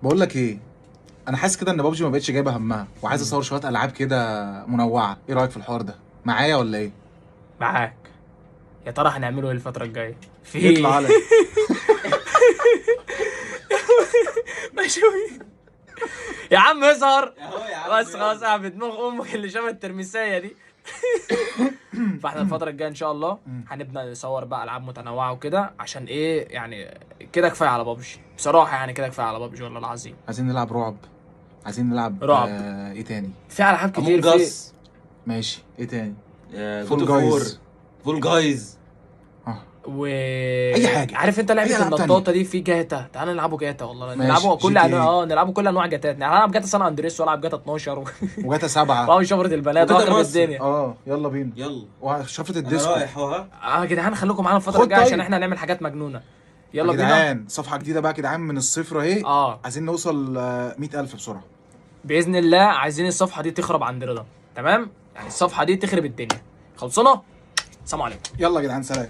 بقول لك ايه، انا حاسس كده ان بابجي ما بقتش جايبه همها وعايز اصور شويه العاب كده منوعه. ايه رايك في الحوار ده؟ معايا ولا ايه؟ معاك. يا ترى هنعمله ايه الفترة الجاية؟ يطلع على ماشي. يا عم اظهر. اهو يا عم بس خلاص قاعد بدماغ امك اللي شبه الترميسية دي. فاحنا الفترة الجاية ان شاء الله هنبدأ نصور بقى العاب متنوعة وكده، عشان ايه يعني؟ كده كفاية على بابجي بصراحة، يعني كده كفاية على بابجي والله العظيم. عايزين نلعب رعب، عايزين نلعب رعب. ايه تاني؟ في العاب كتير امونج في. اس، ماشي، ايه تاني؟ فول جايز، فول جايز. اه و اي حاجه. عارف انت اي لعبه العاب النطاطه تانية. دي في جاتا؟ تعال نلعبوا جاتا والله، ماشي، نلعبوا كل GTA. انواع، نلعبوا كل انواع جاتات، نلعب جاتا سان اندريس والعب جاتا 12 وجاتا 7. واعمل شفره البنات وجاتا واخرب مصر. الدنيا. يلا بينا. يلا وشفره انا الديسكو. رايح اهو. يا جدعان خليكم معانا الفتره خد الجايه عشان طيب. احنا هنعمل حاجات مجنونه. يا يلا بينا. جدعان صفحه جديده بقى يا جدعان من الصفر اهي. اه عايزين نوصل 100,000 بسرعه. باذن الله عايزين الصفحه دي تخرب عند رضا. تمام، يعني الصفحه دي تخرب الدنيا. خلصنا. سلام عليكم. يلا يا جدعان، سلام.